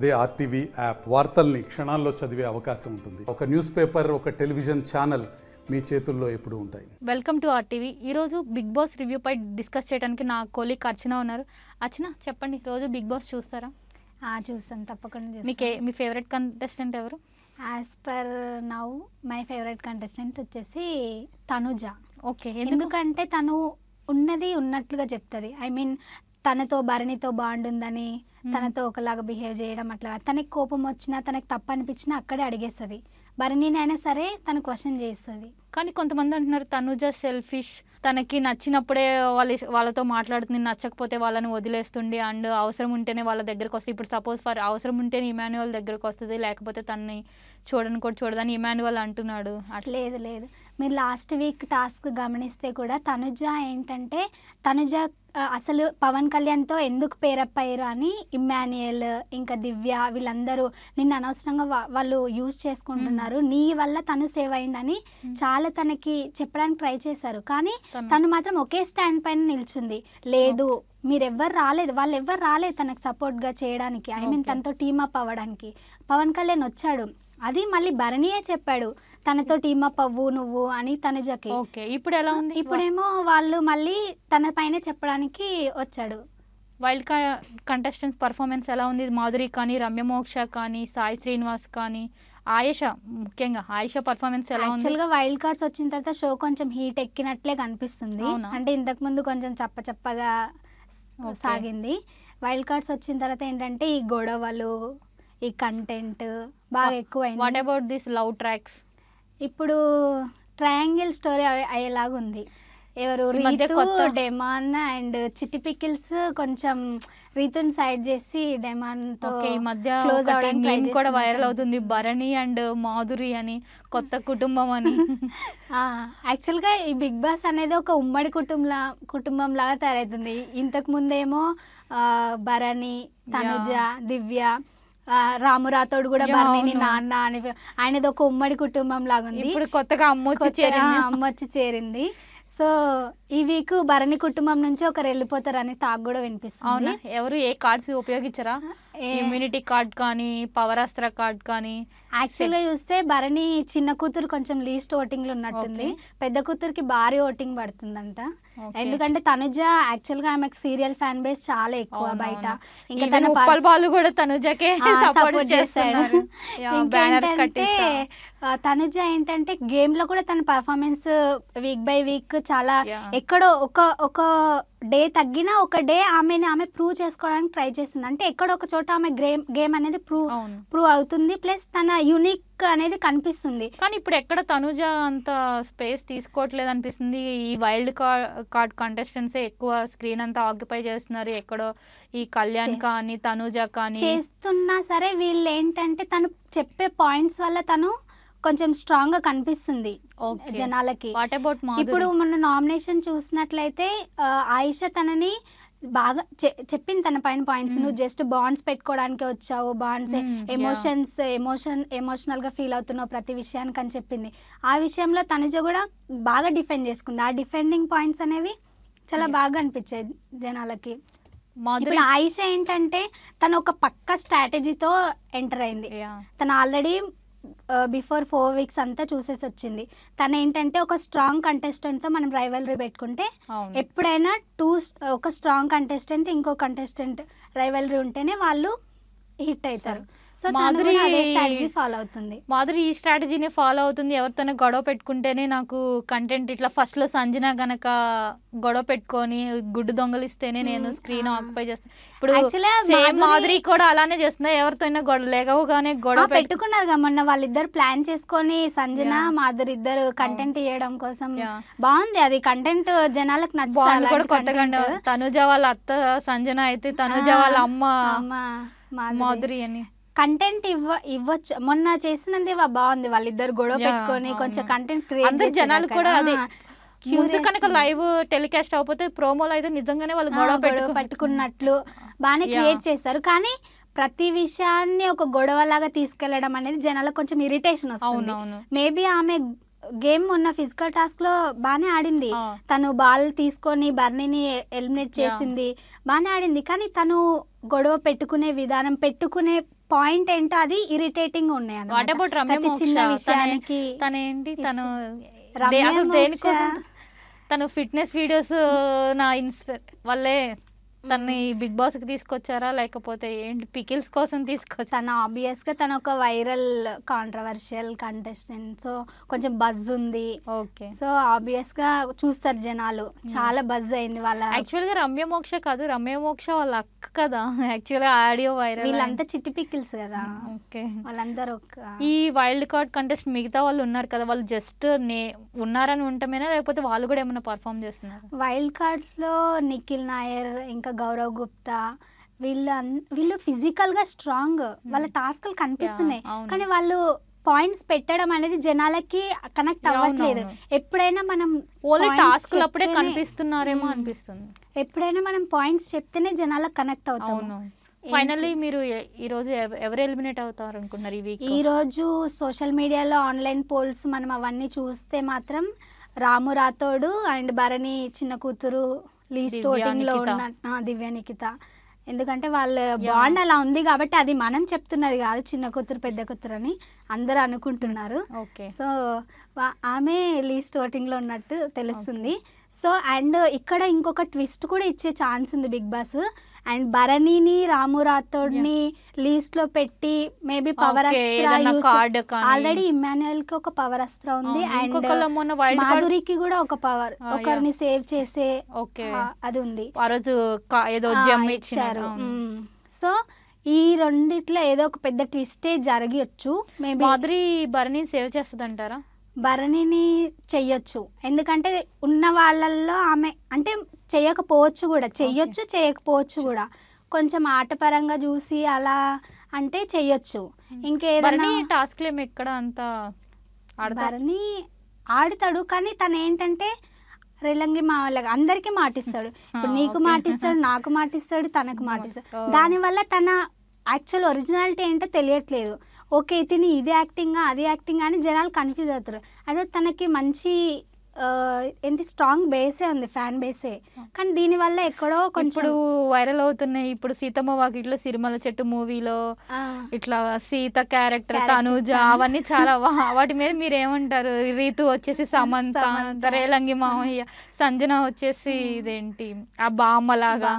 అదే RTV app వార్తల్ని క్షణాల్లో చదివే అవకాశం ఉంటుంది. ఒక న్యూస్ పేపర్, ఒక టెలివిజన్ ఛానల్ మీ చేతుల్లో ఎప్పుడూ ఉంటాయి. Welcome to RTV. ఈరోజు బిగ్ బాస్ రివ్యూపై డిస్కస్ చేయడానికి నా కొలీగ్ అర్చన ఉన్నారు. అర్చన, చెప్పండి, రోజు బిగ్ బాస్ చూస్తారా? చూస్తాను, తప్పకుండా. మీ ఫేవరెట్ కంటెస్టెంట్ ఎవరు? As per now my favourite contestant వచ్చేసి తనుజ. ఓకే, ఎందుకంటే తను ఉన్నది ఉన్నట్లుగా చెప్తుంది. ఐ మీన్ తనతో భరణితో బాగుంటుందని తనతో ఒకలాగా బిహేవ్ చేయడం, అట్లా తనకి కోపం వచ్చినా తనకి తప్పు అనిపించినా అక్కడే అడిగేస్తుంది. భరణిని అయినా సరే తను క్వశ్చన్ చేస్తుంది. కానీ కొంతమంది అంటున్నారు తనుజ సెల్ఫిష్, తనకి నచ్చినప్పుడే వాళ్ళతో మాట్లాడుతుంది, నచ్చకపోతే వాళ్ళని వదిలేస్తుంది, అండ్ అవసరం ఉంటేనే వాళ్ళ దగ్గరకు వస్తుంది. ఇప్పుడు సపోజ్ ఫర్ అవసరం ఉంటేనే ఇమాన్యువల్ దగ్గరకు వస్తుంది, లేకపోతే తనని చూడదని ఇమాన్యువల్ అంటున్నాడు. లేదు, మీరు లాస్ట్ వీక్ టాస్క్ గమనిస్తే కూడా తనుజ ఏంటంటే తనుజ అసలు పవన్ కళ్యాణ్తో ఎందుకు పేరప్ అయ్యారు అని ఇమ్మాన్యుయల్ ఇంకా దివ్య వీళ్ళందరూ నిన్ను అనవసరంగా వాళ్ళు యూజ్ చేసుకుంటున్నారు, నీ వల్ల తను సేవ్ అయిందని చాలా తనకి చెప్పడానికి ట్రై చేశారు. కానీ తను మాత్రం ఒకే స్టాండ్ పైన నిల్చుంది. లేదు, వాళ్ళు ఎవ్వరు రాలేదు తనకు సపోర్ట్గా చేయడానికి, ఐ మీన్ తనతో టీమప్ అవ్వడానికి. పవన్ కళ్యాణ్ వచ్చాడు, అది మళ్ళీ భరణియే చెప్పాడు తనతో టీమప్ అవ్వు నువ్వు అని తనుజకి. ఇప్పుడు ఎలా ఉంది? ఇప్పుడేమో వాళ్ళు మళ్ళీ తన పైన చెప్పడానికి వచ్చాడు. వైల్డ్ కంటెస్టెంట్స్ పర్ఫార్మెన్స్ ఎలా ఉంది? మాధురి కానీ, రమ్య మోక్ష కానీ, సాయి శ్రీనివాస్ కానీ, ఆయేషా, ముఖ్యంగా ఆయేషా పర్ఫార్మెన్స్ ఎలా ఉంది? యాక్చువల్గా వైల్డ్ కార్డ్స్ వచ్చిన తర్వాత షో కొంచెం హీట్ ఎక్కినట్లే కనిపిస్తుంది. అంటే ఇంతకుముందు కొంచెం చప్పగా సాగింది. వైల్డ్ కార్డ్స్ వచ్చిన తర్వాత ఏంటంటే ఈ గొడవలు, ఈ కంటెంట్ బాగా ఎక్కువైంది. What about this love tracks? ఇప్పుడు ట్రయాంగిల్ స్టోరీ అయ్యేలాగా ఉంది. ఎవరు రీతు, డెమాన్ అండ్ చిట్టి పికిల్స్ కొంచెం రీతుని సైడ్ చేసి డెమాన్ తో ఈ మధ్య క్లోజ్ అవడానికి కూడా వైరల్ అవుతుంది, భరణి అండ్ మాధురి అని కొత్త కుటుంబం అని. యాక్చువల్గా ఈ బిగ్ బాస్ అనేది ఒక ఉమ్మడి కుటుంబం లాగా తయారవుతుంది. ఇంతకు ముందేమో భరణి, తనుజ, దివ్య, రాము రాథోడ్ కూడా భరణిని నాన్న అని ఆయనది ఒక ఉమ్మడి కుటుంబం లాగా ఉంది. ఇప్పుడు కొత్తగా అమ్మొచ్చి చేరింది. సో ఈ వీక్ భరణి కుటుంబం నుంచి ఒకరు వెళ్ళిపోతారని టాక్ కూడా వినిపిస్తుంది. ఎవరు ఏ కార్డ్స్ ఉపయోగించరా? ఇమ్యూనిటీ కార్డ్ కానీ, పవరాస్త్ర కార్డ్ కానీ? యాక్చువల్గా చూస్తే భరణి చిన్న కూతురు కొంచెం లీస్ట్ ఓటింగ్ లో ఉన్నట్టుంది, పెద్ద కూతురికి భారీ ఓటింగ్ పడుతుందంట. ఎందుకంటే తనుజ యాక్చువల్గా ఆమెకు సీరియల్ ఫ్యాన్ బేస్ చాలా ఎక్కువ బయట. ఇంకా తన ఉప్పల్ కూడా తనుజకే సపోర్ట్ చేస్తాడు. ఇంకేంటంటే తనుజ ఏంటంటే గేమ్ లో కూడా తన పర్ఫార్మెన్స్ వీక్ బై వీక్ చాలా ఎక్కడో ఒక డే తగ్గినా ఒక డే ఆమె ప్రూవ్ చేసుకోవడానికి ట్రై చేస్తుంది. అంటే ఎక్కడో ఒక చోట ఆమె గేమ్ అనేది ప్రూవ్ అవుతుంది, ప్లస్ తన యూనిక్ అనేది కనిపిస్తుంది. కానీ ఇప్పుడు ఎక్కడ తనుజ అంత స్పేస్ తీసుకోవట్లేదు అనిపిస్తుంది. ఈ వైల్డ్ కార్డ్ కంటెస్టెంట్స్ ఎక్కువ స్క్రీన్ అంతా ఆక్యుపై చేస్తున్నారు. ఎక్కడో ఈ కళ్యాణ్ కానీ తనుజ కానీ చేస్తున్నా సరే వీళ్ళు ఏంటంటే తను చెప్పే పాయింట్స్ వల్ల తను కొంచెం స్ట్రాంగ్ గా కనిపిస్తుంది జనాలకి. ఇప్పుడు మన నామినేషన్ చూసినట్లయితే ఆయిషా తనని బాగా చెప్పింది తన పైన పాయింట్స్. నువ్వు జస్ట్ బాండ్స్ పెట్టుకోవడానికి వచ్చావు, బాండ్స్ ఎమోషనల్ గా ఫీల్ అవుతున్నావు ప్రతి విషయానికి అని చెప్పింది. ఆ విషయంలో తనుజ కూడా బాగా డిఫెండ్ చేసుకుంది. ఆ డిఫెండింగ్ పాయింట్స్ అనేవి చాలా బాగా అనిపించాయి జనాలకి. ఇప్పుడు ఆయిషా ఏంటంటే తను ఒక పక్క స్ట్రాటజీతో ఎంటర్ అయింది. తను ఆల్రెడీ బిఫోర్ 4 weeks అంతా చూసేసి వచ్చింది. తను ఏంటంటే ఒక స్ట్రాంగ్ కంటెస్టెంట్తో మనం రైవల్రీ పెట్టుకుంటే ఎప్పుడైనా ఒక స్ట్రాంగ్ కంటెస్టెంట్ ఇంకో కంటెస్టెంట్ రైవల్రీ ఉంటేనే వాళ్ళు హిట్ అవుతారు. సో మాధురి స్ట్రాటజీ ఫాలో అవుతుంది. మాధురి ఈ స్ట్రాటజీని ఫాలో అవుతుంది. ఎవరితోనే గొడవ పెట్టుకుంటేనే నాకు కంటెంట్ ఇట్లా ఫస్ట్ లో సంజన గనక గొడవ పెట్టుకొని గుడ్డు దొంగలిస్తేనే నేను స్క్రీన్ ఆక్యుపై చేస్తాను. ఇప్పుడు మాధురి కూడా అలానే చేస్తున్నా, ఎవరితోనే లేకపోగానే గొడవ పెట్టుకున్నారు మొన్న. వాళ్ళిద్దరు ప్లాన్ చేసుకొని సంజన మాధురి ఇద్దరు కంటెంట్ ఇవ్వడం కోసం బాగుంది. అది కంటెంట్ జనాలకు నచ్చింది కూడా. కొత్తగా తనుజ వాళ్ళ అత్త సంజన అయితే తనుజ వాళ్ళ అమ్మ మాధురి అని కంటెంట్ ఇవ్వచ్చు. మొన్న చేసినది బాగుంది. వాళ్ళిద్దరు గొడవ పెట్టుకొని కొంచెం కంటెంట్ క్రియేట్ జనాలు కూడా అదే ముందు కనుక లైవ్ టెలికాస్ట్ అయిపోతే ప్రోమోలో అయితే నిజంగానే వాళ్ళు గొడవ పట్టుకున్నట్లు బాగానే క్రియేట్ చేస్తారు. కానీ ప్రతి విషయాన్ని ఒక గొడవలాగా తీసుకెళ్లడం అనేది జనాలకు కొంచెం ఇరిటేషన్ వస్తుంది. మేబీ ఆమె గేమ్ మొన్న ఫిజికల్ టాస్క్ లో బాగానే ఆడింది. తను బాల్ తీసుకొని బర్నీని ఎలిమినేట్ చేసింది, బాగానే ఆడింది. కానీ తను గొడవ పెట్టుకునే విధానం, పెట్టుకునే పాయింట్ ఏంటో అది ఇరిటేటింగ్ ఉన్నాయి వాట్ అన్నమాట. అబౌట్ రమ్య ప్రతి చిన్న మోక్ష విషయానికి తనేంటి తను రమ్య అసలు మోక్ష దేనికోసం తను ఫిట్నెస్ వీడియోస్ నా ఇన్స్పైర్ వల్లే తన్ని బిగ్ బాస్ కి తీసుకొచ్చారా లేకపోతే ఏంటి పికిల్స్ కోసం తీసుకొచ్చారా? తను ఆబ్వియస్గా తను ఒక వైరల్ కాంట్రవర్షియల్ కంటెస్టెంట్, సో కొంచెం బజ్ ఉంది. ఓకే, సో ఆబ్వియస్గా చూస్తారు జనాలు, చాలా బజ్ అయింది వాళ్ళ. యాక్చువల్గా రమ్య మోక్ష కాదు, రమ్య మోక్ష వాళ్ళ అక్క కదా యాక్చువల్గా ఆడియో వైరల్. వీళ్ళంతా చిట్టి పికిల్స్ కదా, ఓకే. వాళ్ళందరూ ఈ వైల్డ్ కార్డ్ కంటెస్ట్ మిగతా వాళ్ళు ఉన్నారు కదా, వాళ్ళు జస్ట్ ఉన్నారని ఉండటమేనా లేకపోతే వాళ్ళు కూడా ఏమైనా పర్ఫామ్ చేస్తున్నారు? వైల్డ్ కార్డ్స్లో నిఖిల్ నాయర్ ఇంకా గౌరవ్ గుప్తా వీళ్ళు ఫిజికల్గా స్ట్రాంగ్, వాళ్ళ టాస్క్లు కనిపిస్తున్నాయి. కానీ వాళ్ళు పాయింట్స్ పెట్టడం అనేది జనాలకి కనెక్ట్ అవ్వట్లేదు. ఎప్పుడైనా మనం ఓన్లీ టాస్క్ అప్పుడే కనిపిస్తున్నారేమో అనిపిస్తుంది. ఎప్పుడైనా మనం పాయింట్స్ చెప్తేనే జనాలకు కనెక్ట్ అవుతాము. ఫైనల్లీ మీరు ఈ రోజు ఎవరు ఎలిమినేట్ అవుతారు అనుకున్నారు ఈ వీక్? ఈ రోజు సోషల్ మీడియాలో ఆన్లైన్ పోల్స్ మనం అవన్నీ చూస్తే మాత్రం రాము రాథోడు అండ్ భరణి చిన్న కూతురు లీస్ట్ ఓటింగ్ లో ఉన్న దివ్య నిఖిత. ఎందుకంటే వాళ్ళ బాండ్ అలా ఉంది కాబట్టి, అది మనం చెప్తున్నది కాదు చిన్న కూతురు పెద్ద కూతురు అని అందరూ అనుకుంటున్నారు. సో ఆమె లీస్ట్ ఓటింగ్ లో ఉన్నట్టు తెలుస్తుంది. సో అండ్ ఇక్కడ ఇంకొక ట్విస్ట్ కూడా ఇచ్చే ఛాన్స్ ఉంది బిగ్ బాస్. అండ్ భరణిని రాము రాథోడ్ని లీస్ట్ లో పెట్టి మేబీ పవర్ అస్త్ర, ఆల్రెడీ ఇమ్మాన్యుయల్ కి ఒక పవర్ అస్త్ర ఉంది అండ్ మాధురికి కూడా ఒక పవర్, ఒకరిని సేవ్ చేసే అది ఉంది. ఆ రోజు ఏదో ఇచ్చారు. సో ఈ రెండిట్లో ఏదో ఒక పెద్ద ట్విస్టే జరగచ్చు. మేబీ మాధురి భరణిని సేవ్ చేస్తుంది అంటారా? భరణిని చెయ్యొచ్చు, ఎందుకంటే ఉన్న వాళ్ళల్లో ఆమె అంటే చెయ్యకపోవచ్చు కూడా, చెయ్యొచ్చు చేయకపోవచ్చు కూడా, కొంచెం ఆటపరంగా చూసి అలా అంటే చెయ్యొచ్చు. ఇంకేదైనా టాస్క్ ఏమి ఎక్కడ అంత భరణి ఆడతాడు, కానీ తను ఏంటంటే రేలంగి మా వాళ్ళకి అందరికీ మాటిస్తాడు. ఇప్పుడు నీకు మాటిస్తాడు, నాకు మాటిస్తాడు, తనకు మాటిస్తాడు. దానివల్ల తన యాక్చువల్ ఒరిజినాలిటీ ఏంటో తెలియట్లేదు. ఓకే తిని ఇది యాక్టింగ్ అది యాక్టింగ్ అని జనాలు కన్ఫ్యూజ్ అవుతారు. అదే తనకి మంచి ఏంటి స్ట్రాంగ్ బేసే ఉంది, ఫ్యాన్ బేసే. కానీ దీనివల్ల ఎక్కడో కొంచెం వైరల్ అవుతున్నాయి. ఇప్పుడు సీతమ్మ వాకిట్లో సిరిమల చెట్టు మూవీలో ఇట్లా సీత క్యారెక్టర్ తనుజ అవన్నీ చాలా వాటి మీద మీరు ఏమంటారు? రీతు వచ్చేసి సమంత, రేలంగి మామయ్య, సంజన వచ్చేసి ఇదేంటి ఆ బామ్మలాగా.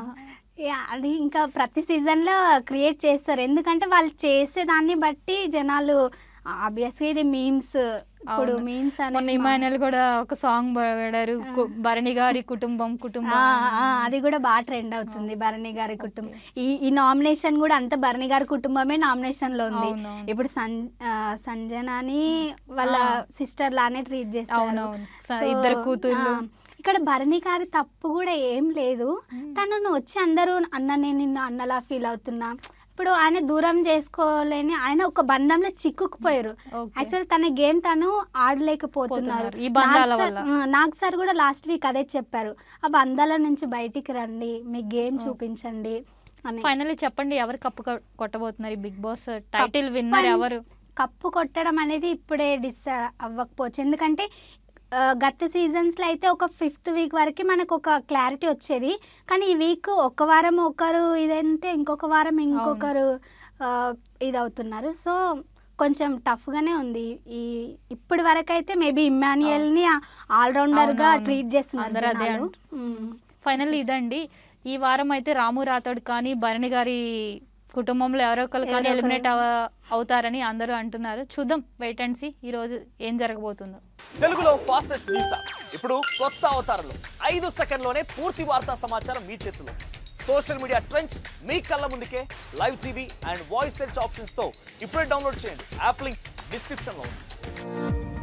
అది ఇంకా ప్రతి సీజన్లో క్రియేట్ చేస్తారు, ఎందుకంటే వాళ్ళు చేసేదాన్ని బట్టి జనాలు ఆబ్వియస్గా ఇది మీమ్స్. ఇప్పుడు మీమ్స్ అని ఇమాన్యుయల్ కూడా ఒక సాంగ్ పాడారు, భరణి గారి కుటుంబం కుటుంబం, అది కూడా బాగా ట్రెండ్ అవుతుంది. భరణి గారి కుటుంబం ఈ నామినేషన్ కూడా అంత భరణి గారి కుటుంబమే నామినేషన్ లో ఉంది. ఇప్పుడు సంజనాని వాళ్ళ సిస్టర్ లానే ట్రీట్ చేస్తారు, ఇద్దరు కూతుర్లు. ఇక్కడ భరణి గారి తప్పు కూడా ఏం లేదు. తను వచ్చి అందరూ అన్న నేను నిన్ను అన్నలా ఫీల్ అవుతున్నా, ఇప్పుడు ఆయన దూరం చేసుకోలేని ఆయన ఒక బంధంలో చిక్కుకుపోయారు. యాక్చువల్ తన గేమ్ తను ఆడలేకపోతున్నారు. నాగ్ సార్ కూడా లాస్ట్ వీక్ అదే చెప్పారు, ఆ బంధాల నుంచి బయటికి రండి, మీ గేమ్ చూపించండి అని. ఫైనల్లీ చెప్పండి, ఎవరు కప్పు కొట్టబోతున్నారు బిగ్ బాస్ టైటిల్ విన్నర్ ఎవరు? కప్పు కొట్టడం అనేది ఇప్పుడే డిసైడ్ అవ్వకపోవచ్చు, ఎందుకంటే గత సీజన్స్లో అయితే ఒక 5th వీక్ వరకు మనకు ఒక క్లారిటీ వచ్చేది. కానీ ఈ వీక్ ఒక వారం ఒకరు ఇదంటే ఇంకొక వారం ఇంకొకరు ఇది అవుతున్నారు. సో కొంచెం టఫ్గానే ఉంది. ఇప్పటి వరకు అయితే మేబీ ఇమ్మాన్యుయల్ని ఆల్రౌండర్గా ట్రీట్ చేస్తున్నారు. ఫైనల్ ఇదండి, ఈ వారం అయితే రాము రాథోడ్ కానీ భరణి గారి కుటుంబంలో ఎవరో ఒకరు కానీ ఎలిమినేట్ అవుతారని అందరూ అంటున్నారు. చూద్దాం, వెయిట్ అండ్ సీ ఈ రోజు ఏం జరగబోతుందో. తెలుగులో ఫాస్టెస్ట్ న్యూస్ ఇప్పుడు కొత్త అవతారంలో 5 సెకండ్లోనే పూర్తి వార్తా సమాచారం మీ చేతిలో. సోషల్ మీడియా ట్రెండ్స్ మీ కళ్ళ ముందుకే live TV and voice search options తో ఇప్పుడే డౌన్లోడ్ చేయండి. యాప్ లింక్ డిస్క్రిప్షన్ లో ఉంది.